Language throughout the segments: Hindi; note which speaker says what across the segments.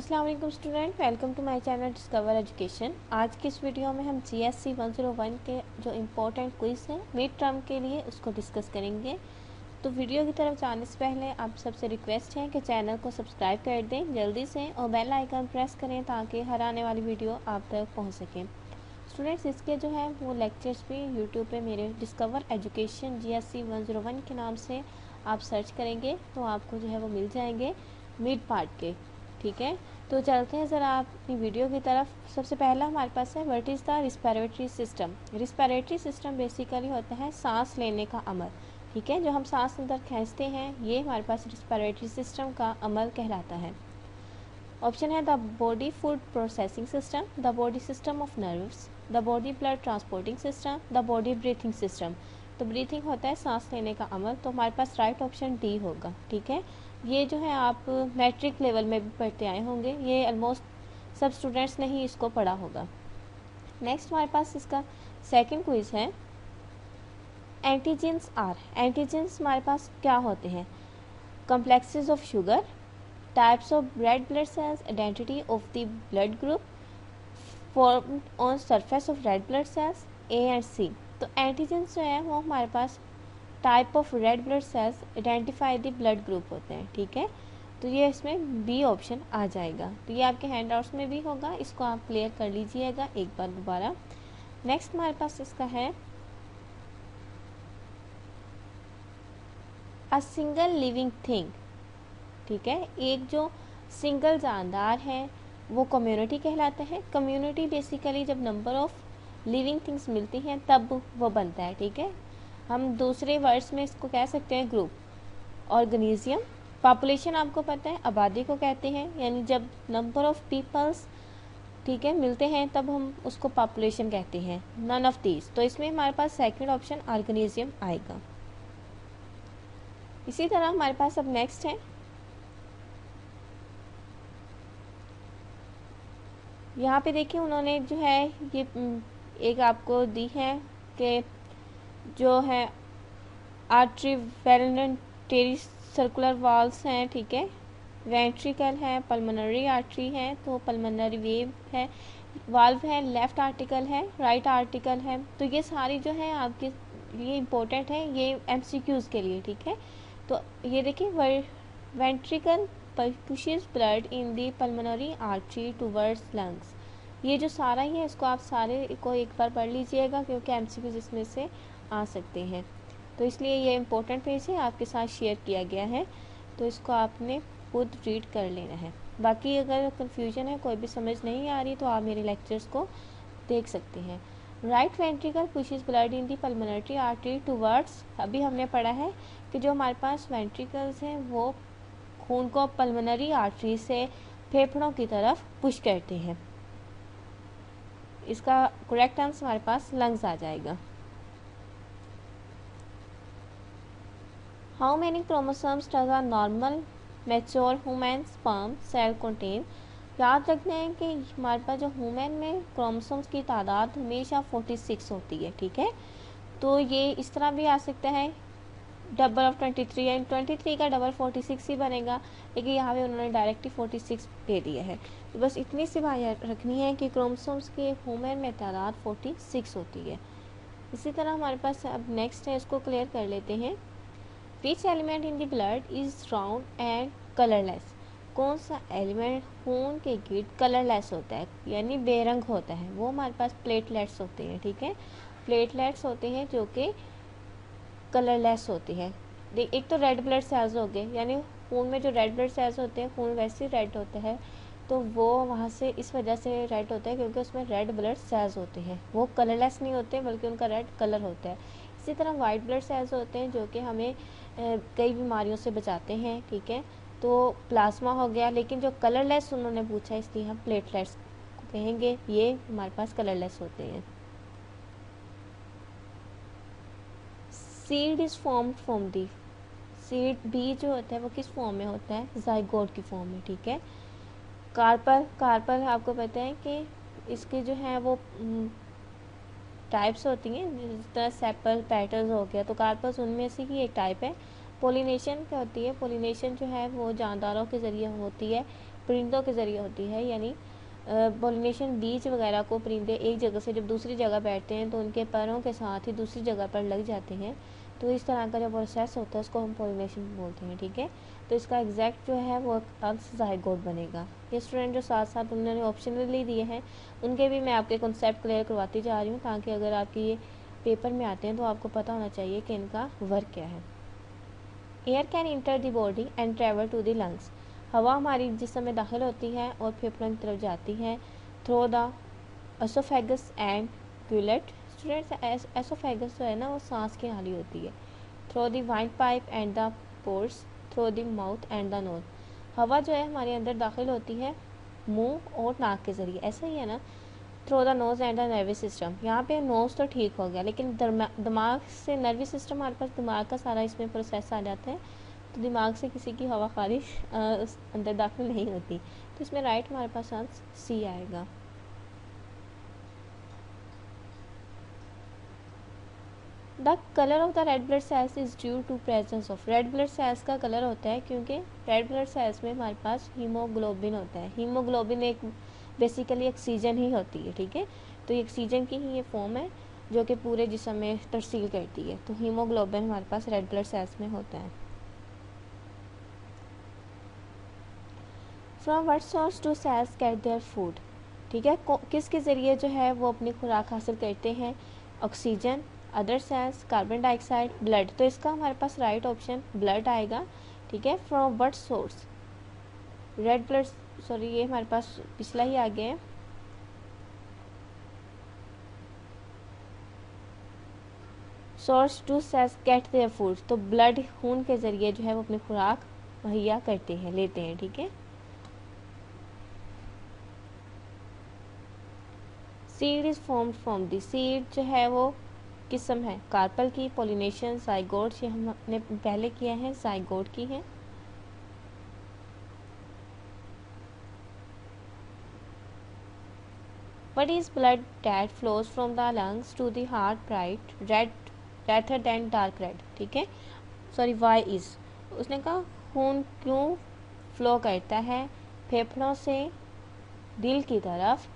Speaker 1: अस्सलाम वालेकुम student, welcome to my channel Discover Education. आज की इस वीडियो में हम GSC 101 के जो इम्पोर्टेंट क्विज़ हैं मिड टर्म के लिए उसको डिस्कस करेंगे। तो वीडियो की तरफ जाने से पहले आप सबसे रिक्वेस्ट है कि चैनल को सब्सक्राइब कर दें जल्दी से और बेल आइकन प्रेस करें ताकि हर आने वाली वीडियो आप तक पहुँच सकें। स्टूडेंट्स, इसके जो है वो लेक्चर्स भी यूट्यूब पे मेरे डिस्कवर एजुकेशन GSC 101 के नाम से आप सर्च करेंगे तो आपको जो है वो मिल जाएंगे मिड पार्ट के। ठीक है, तो चलते हैं ज़रा अपनी वीडियो की तरफ। सबसे पहला हमारे पास है what is the respiratory system. Respiratory system basically होता है सांस लेने का अमल। ठीक है, जो हम सांस अंदर खींचते हैं ये हमारे पास रिस्पिरेटरी सिस्टम का अमल कहलाता है। ऑप्शन है the body food processing system, the body system of nerves, the body blood transporting system, the body breathing system. तो ब्रीथिंग होता है सांस लेने का अमल, तो हमारे पास राइट ऑप्शन डी होगा। ठीक है, ये जो है आप मैट्रिक लेवल में भी पढ़ते आए होंगे, ये ऑलमोस्ट सब स्टूडेंट्स ने ही इसको पढ़ा होगा। नेक्स्ट हमारे पास इसका सेकंड क्विज है एंटीजेंस आर। एंटीजेंस हमारे पास क्या होते हैं? Complexes of sugar, types of red blood cells, identity of the blood group, formed on surface of red blood cells, A and C. तो एंटीजेंस जो है वो हमारे पास type of red blood cells, identify the blood group होते हैं। ठीक है, तो ये इसमें बी ऑप्शन आ जाएगा। तो ये आपके हैंड आउट्स में भी होगा, इसको आप क्लियर कर लीजिएगा एक बार दोबारा। नेक्स्ट हमारे पास इसका है अ सिंगल लिविंग थिंग। ठीक है, एक जो सिंगल जानदार है वो कम्युनिटी कहलाता है। कम्युनिटी बेसिकली जब नंबर ऑफ लिविंग थिंग्स मिलती हैं तब वो बनता है। ठीक है, हम दूसरे वर्ड्स में इसको कह सकते हैं ग्रुप। ऑर्गेनिज्म, पॉपुलेशन आपको पता है आबादी को कहते हैं, यानी जब नंबर ऑफ पीपल्स ठीक है मिलते हैं तब हम उसको पॉपुलेशन कहते हैं। नन ऑफ दीज, तो इसमें हमारे पास सेकंड ऑप्शन ऑर्गेनिज्म आएगा। इसी तरह हमारे पास अब नेक्स्ट है यहाँ पे देखिए उन्होंने जो है ये एक आपको दी है कि जो है आर्टरी वेलनटेरी सर्कुलर वॉल्स हैं। ठीक है, वेंट्रिकल है, पल्मोनरी आर्टरी है, तो पल्मोनरी वेव है, वाल्व है, लेफ्ट आर्टिकल है, राइट आर्टिकल है। तो ये सारी जो है आपके लिए इम्पोर्टेंट है, ये MCQs के लिए। ठीक है, तो ये देखिए ventricle pushes blood in the pulmonary artery towards lungs। ये जो सारा ही है इसको आप सारे को एक बार पढ़ लीजिएगा क्योंकि MCQs इसमें से आ सकते हैं, तो इसलिए ये इम्पोर्टेंट पेज है आपके साथ शेयर किया गया है, तो इसको आपने खुद रीड कर लेना है। बाकी अगर कन्फ्यूजन है, कोई भी समझ नहीं आ रही, तो आप मेरे लेक्चर्स को देख सकते हैं। Right ventricle pushes blood in the pulmonary artery towards, अभी हमने पढ़ा है कि जो हमारे पास वेंट्रिकल्स हैं वो खून को पल्मोनरी आर्टरी से फेफड़ों की तरफ पुश करते हैं। इसका करेक्ट आंसर हमारे पास लंग्स आ जाएगा। How many chromosomes does a normal mature human sperm cell contain. याद रखना है कि हमारे पास जो ह्यूमन में क्रोमोसोम्स की तादाद हमेशा 46 होती है। ठीक है, तो ये इस तरह भी आ सकता है डबल ऑफ 23 एंड 23 का डबल 46 ही बनेगा, लेकिन यहाँ पे उन्होंने डायरेक्टली 46 दे दिया है। तो बस इतनी सी बात रखनी है कि क्रोमोसोम्स के ह्यूमन में तादाद 46 होती है। इसी तरह हमारे पास अब नेक्स्ट है, इसको क्लियर कर लेते हैं। विच element in the blood is round and colourless. कौन सा एलिमेंट खून के गिर्द कलरलेस होता है यानी बेरंग होता है? वो हमारे पास प्लेटलेट्स होते हैं। ठीक है, प्लेटलेट्स होते हैं जो कि कलरलेस होती है। एक तो रेड ब्लड सेल्स हो गए, यानी खून में जो रेड ब्लड सेल्स होते हैं खून वैसे रेड होता है, तो वो वहाँ से इस वजह से रेड होता है क्योंकि उसमें रेड ब्लड सेल्स होते हैं, वो कलरलेस नहीं होते बल्कि उनका रेड कलर होता है। इसी तरह वाइट ब्लड सेल्स होते हैं जो कि हमें कई बीमारियों से बचाते हैं। ठीक है, तो प्लाज्मा हो गया, लेकिन जो कलरलेस उन्होंने पूछा इसलिए हम प्लेटलेट्स कहेंगे, ये हमारे पास कलरलेस होते हैं। Seed is formed from the, seed बीज जो होता है वो किस फॉर्म में होता है? जाइगोट की फॉर्म में। ठीक है, कार्पल आपको पता है कि इसके जो है वो टाइप्स होती हैं, जिस तरह सेपल पेटल्स हो गया, तो कार्पल्स उनमें से ही एक टाइप है। पोलिनेशन क्या होती है? पोलिनेशन जो है वो जानदारों के ज़रिए होती है। परिंदों के ज़रिए होती है, यानी पॉलिनेशन बीज वगैरह को परिंदे एक जगह से जब दूसरी जगह बैठते हैं तो उनके पैरों के साथ ही दूसरी जगह पर लग जाते हैं, तो इस तरह का जो प्रोसेस होता है उसको हम पॉलिनेशन बोलते हैं, ठीक है। तो इसका एग्जैक्ट जो है वो अर्थ ज़ाइगोट बनेगा। ये स्टूडेंट जो साथ साथ उन्होंने ऑप्शनली दिए हैं उनके भी मैं आपके कॉन्सेप्ट क्लियर करवाती जा रही हूँ, ताकि अगर आपके ये पेपर में आते हैं तो आपको पता होना चाहिए कि इनका वर्क क्या है। Air can enter the body and travel to the lungs. हवा हमारी जिस्म में दाखिल होती है और फेफड़ों की तरफ जाती है through the oesophagus and culotte. Students, oesophagus जो है ना वो सांस की नाली होती है। Through the wind pipe and the pores, through the mouth and the nose. हवा जो है हमारे अंदर दाखिल होती है मुंह और नाक के ज़रिए, ऐसा ही है ना। Through the nose and the nervous system. यहाँ पे नोज़ तो ठीक हो गया, लेकिन दिमाग से नर्वस सिस्टम, हमारे पास दिमाग का सारा इसमें प्रोसेस आ जाता है, तो दिमाग से किसी की हवा खारिज अंदर दाखिल नहीं होती, तो इसमें राइट हमारे पास आंसर सी आएगा। The colour of the red blood cells is due to presence of. Red blood cells का कलर होता है क्योंकि रेड ब्लड सेल्स में हमारे पास हीमोग्लोबिन होता है। हीमोग्लोबिन एक बेसिकली ऑक्सीजन ही होती है, ठीक है। तो ये ऑक्सीजन की ही ये फॉर्म है जो कि पूरे जिस्म में तरसील करती है, तो हीमोग्लोबिन हमारे पास रेड ब्लड सेल्स में होता है। From what source do cells get their food, ठीक है। किसके ज़रिए जो है वो अपनी खुराक हासिल करते हैं? Oxygen, other sales, carbon dioxide, blood. तो इसका हमारे पास राइट ऑप्शन ब्लड आएगा, ठीक है। From what source red blood, sorry ये हमारे पास पिछला ही आ गया है। Source to cells get their food, तो ब्लड खून के ज़रिए जो है वो अपनी खुराक मुहैया करते हैं, लेते हैं, ठीक है। Seed is formed from the, seed जो है वो किस्म है कार्पल की। पॉलिनेशन ज़ाइगोट, ये हमने पहले किया है, ज़ाइगोट की है। What is blood that flows from the lungs to the heart bright red rather than dark red, ठीक है। सॉरी, why is, उसने कहा खून क्यों फ्लो करता है फेफड़ों से दिल की तरफ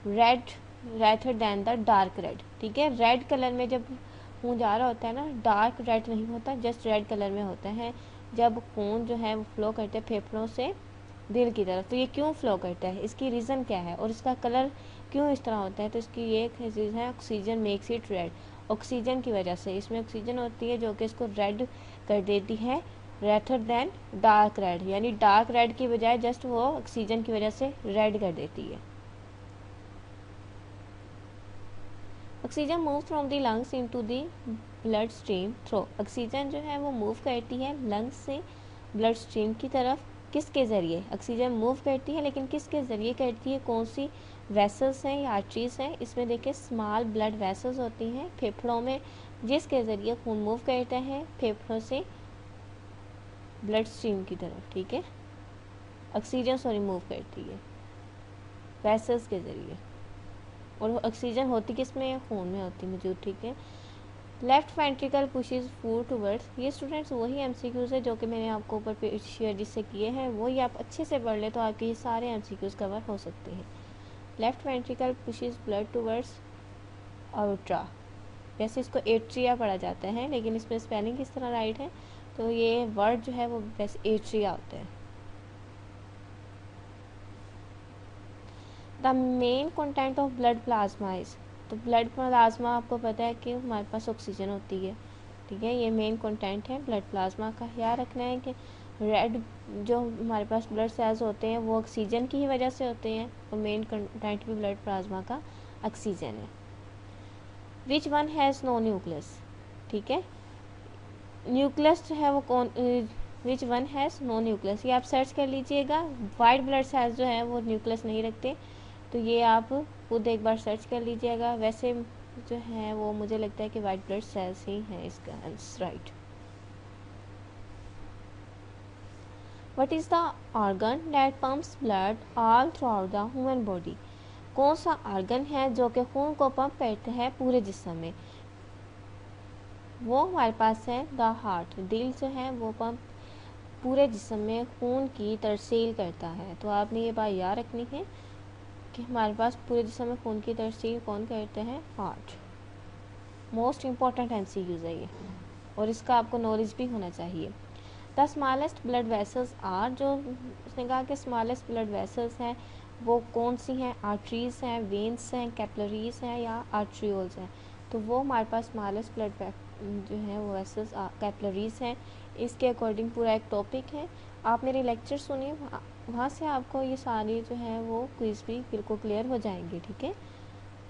Speaker 1: red rather than the dark red, ठीक है। रेड कलर में जब खून जा रहा होता है ना, डार्क रेड नहीं होता, जस्ट रेड कलर में होता है जब खून जो है वो फ्लो करते हैं फेफड़ों से दिल की तरफ। तो ये क्यों फ्लो करता है, इसकी रीज़न क्या है और इसका कलर क्यों इस तरह होता है? तो इसकी ये चीज़ है oxygen makes it red. Oxygen की वजह से, इसमें ऑक्सीजन होती है जो कि इसको रेड कर देती है रेथर दैन डार्क रेड, यानी डार्क रेड की बजाय जस्ट वो ऑक्सीजन की वजह से रेड कर देती है। Oxygen move from the lungs into the blood stream through. Oxygen जो है वो मूव करती है लंग्स से ब्लड स्ट्रीम की तरफ। किसके ज़रिए ऑक्सीजन मूव करती है, लेकिन किसके ज़रिए करती है? कौन सी वेसल्स हैं या आर्टरीज हैं? इसमें देखिए स्मॉल ब्लड वेसल्स होती हैं फेफड़ों में, जिसके ज़रिए खून मूव करता है फेफड़ों से ब्लड स्ट्रीम की तरफ, ठीक है। ऑक्सीजन सॉरी मूव करती है वेसल्स के ज़रिए, और ऑक्सीजन होती किस में? खून में होती मौजूद, ठीक है। Left ventricle pushes food towards, ये स्टूडेंट्स वही एमसीक्यूज है जो कि मैंने आपको ऊपर शेयर जिससे किए हैं, वही आप अच्छे से पढ़ ले तो आपके ये सारे एमसीक्यूज कवर हो सकते हैं। Left ventricle pushes blood towards आउट्रा, वैसे इसको एट्रिया पढ़ा जाता है, लेकिन इसमें स्पेलिंग किस तरह राइट है? तो ये वर्ड जो है वो वैसे एट्रिया होता है। The main content of blood plasma is, तो ब्लड प्लाज्मा आपको पता है कि हमारे पास ऑक्सीजन होती है, ठीक है। ये मेन कंटेंट है ब्लड प्लाज्मा का। याद रखना है कि रेड जो हमारे पास ब्लड सेल्स होते हैं वो ऑक्सीजन की ही वजह से होते हैं, और मेन कंटेंट भी ब्लड प्लाज्मा का ऑक्सीजन है। Which one has no nucleus, ठीक है। न्यूक्लियस जो है वो कौन, which one has no nucleus, ये आप सर्च कर लीजिएगा। वाइट ब्लड सेल्स जो है वो न्यूक्लियस नहीं रखते, तो ये आप खुद एक बार सर्च कर लीजिएगा। वैसे जो है वो मुझे लगता है कि वाइट ब्लड सेल्स ही है इसका answer right. What is the organ that pumps blood all through out the human body, कौन सा ऑर्गन है जो कि खून को पंप करता है पूरे जिस्म में? वो हमारे पास है द हार्ट, दिल जो है वो पंप पूरे जिस्म में खून की तरसील करता है। तो आपने ये बात याद रखनी है कि हमारे पास पूरे जिस्म में खून की तरसील कौन करते हैं? हार्ट। मोस्ट इम्पॉर्टेंट MCQs है ये, और इसका आपको नॉलेज भी होना चाहिए। The smallest blood vessels are, जो उसने कहा कि स्मॉलेस्ट ब्लड वेसल्स हैं वो कौन सी हैं? आर्टरीज हैं, वेन्स हैं, कैपिलरीज हैं या आर्ट्रियोल्स हैं। तो वो हमारे पास स्मॉलेस्ट ब्लड जो है वो वेसल्स कैपिलरीज हैं। इसके अकॉर्डिंग पूरा एक टॉपिक है, आप मेरे लेक्चर सुनिए, वहाँ से आपको ये सारी जो है वो क्विज़ भी बिल्कुल क्लियर हो जाएंगे। ठीक है,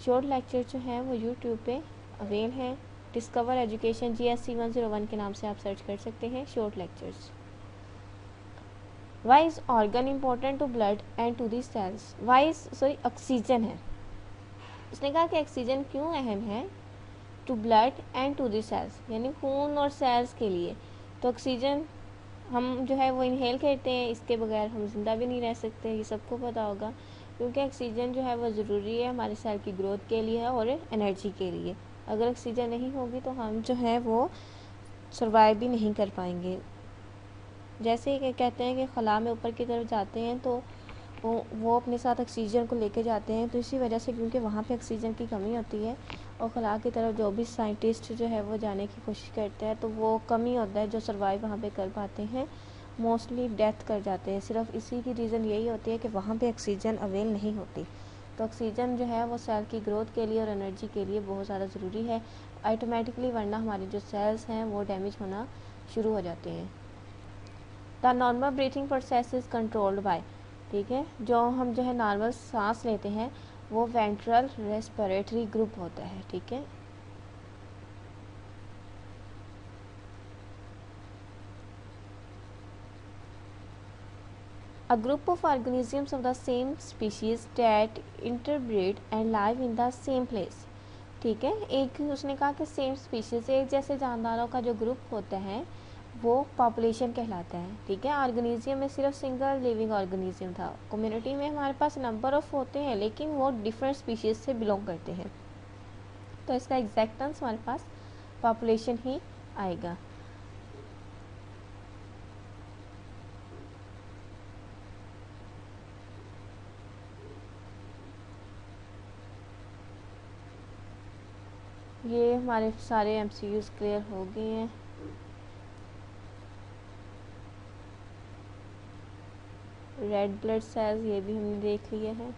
Speaker 1: शॉर्ट लेक्चर जो है वो यूट्यूब पे अवेल है, डिस्कवर एजुकेशन GSC 101 के नाम से आप सर्च कर सकते हैं short lectures. Why is organ important to blood and to the cells? Oxygen है। उसने कहा कि ऑक्सीजन क्यों अहम है to blood and to the cells, यानी खून और सेल्स के लिए। तो ऑक्सीजन हम जो है वो इनहेल करते हैं, इसके बगैर हम जिंदा भी नहीं रह सकते, ये सबको पता होगा, क्योंकि ऑक्सीजन जो है वो ज़रूरी है हमारे सेल की ग्रोथ के लिए और एनर्जी के लिए। अगर ऑक्सीजन नहीं होगी तो हम जो है वो सर्वाइव भी नहीं कर पाएंगे। जैसे कि कहते हैं कि खला में ऊपर की तरफ जाते हैं तो वो अपने साथ ऑक्सीजन को लेके जाते हैं, तो इसी वजह से क्योंकि वहाँ पे ऑक्सीजन की कमी होती है और खला की तरफ जो भी साइंटिस्ट जो है वो जाने की कोशिश करते हैं तो वो कमी होता है, जो सर्वाइव वहाँ पे कर पाते हैं मोस्टली डेथ कर जाते हैं। सिर्फ इसी की रीज़न यही होती है कि वहाँ पे ऑक्सीजन अवेल नहीं होती। तो ऑक्सीजन जो है वो सेल की ग्रोथ के लिए और एनर्जी के लिए बहुत ज़्यादा ज़रूरी है ऑटोमेटिकली, वरना हमारे जो सेल्स हैं वो डैमेज होना शुरू हो जाते हैं। The normal breathing process is controlled by, ठीक है, जो हम जो है नॉर्मल सांस लेते हैं वो वेंट्रल रेस्पिरेटरी ग्रुप होता है। ठीक है, a group of organisms of the same species that interbreed and live in the same place। ठीक है, एक उसने कहा कि सेम स्पीशीज एक जैसे जानदारों का जो ग्रुप होता है वो पॉपुलेशन कहलाता है। ठीक है, ऑर्गेनिज्म में सिर्फ सिंगल लिविंग ऑर्गेनिज्म था, कम्युनिटी में हमारे पास नंबर ऑफ होते हैं लेकिन वो डिफरेंट स्पीशीज से बिलोंग करते हैं, तो इसका एग्जैक्ट आंसर हमारे पास पॉपुलेशन ही आएगा। ये हमारे सारे MCQs क्लियर हो गए हैं। रेड ब्लड सेल्स ये भी हमने देख लिए हैं।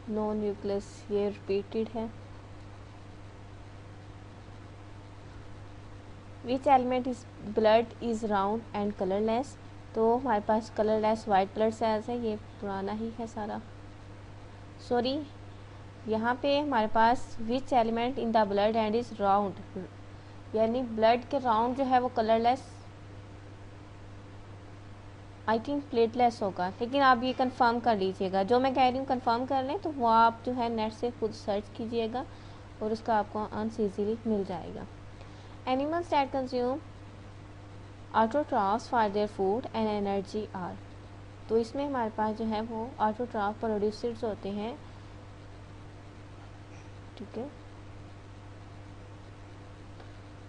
Speaker 1: नो न्यूक्लियस ये रिपीटेड है। Which element is blood is round and colourless, तो हमारे पास कलरलेस वाइट ब्लड सेल्स है, ये पुराना ही है सारा। सॉरी, यहाँ पे हमारे पास which element in the blood and is round, यानी ब्लड के राउंड जो है वो कलरलेस, आई थिंक प्लेटलेस होगा, लेकिन आप ये कंफर्म कर लीजिएगा, जो मैं कह रही हूँ कंफर्म कर लें, तो वो आप जो है नेट से खुद सर्च कीजिएगा और उसका आपको आंसर इजीली मिल जाएगा। Animals that consume autotrophs for their food and energy are, तो इसमें हमारे पास जो है वो ऑटोट्रॉफ प्रोड्यूसर्स होते हैं। ठीक है,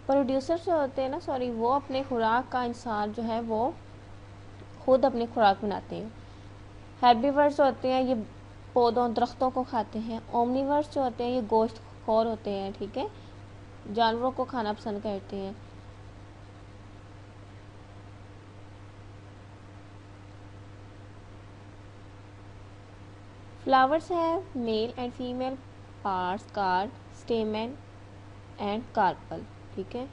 Speaker 1: प्रोड्यूसर्स जो होते हैं ना, सॉरी, वो अपने खुराक का अनुसार जो है वो खुद अपनी खुराक बनाते हैं। हेर्बीवर्स होते हैं, ये पौधों दरख्तों को खाते हैं। ओमनीवर्स जो होते हैं ये गोश्त खोर होते हैं। ठीक है, जानवरों को खाना पसंद करते हैं। फ्लावर्स हैं male and female parts, card, stamen and carpel. ठीक है,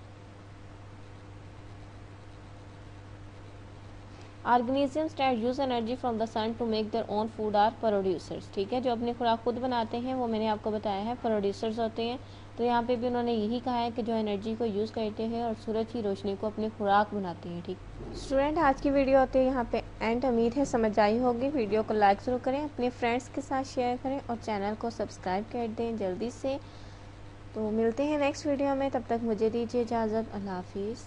Speaker 1: organisms that use energy from the sun to make their own food are producers. ठीक है, जो अपनी खुराक खुद बनाते हैं वो मैंने आपको बताया है प्रोड्यूसर्स होते हैं। तो यहाँ पे भी उन्होंने यही कहा है कि जो एनर्जी को यूज़ करते हैं और सूरज की रोशनी को अपनी खुराक बनाते हैं। ठीक स्टूडेंट, आज की वीडियो होती है यहाँ पे एंड। उम्मीद है समझ आई होगी। वीडियो को लाइक ज़रूर करें, अपने फ्रेंड्स के साथ शेयर करें और चैनल को सब्सक्राइब कर दें जल्दी से। तो मिलते हैं नेक्स्ट वीडियो में, तब तक मुझे दीजिए इजाज़त। अल्लाह हाफिज़।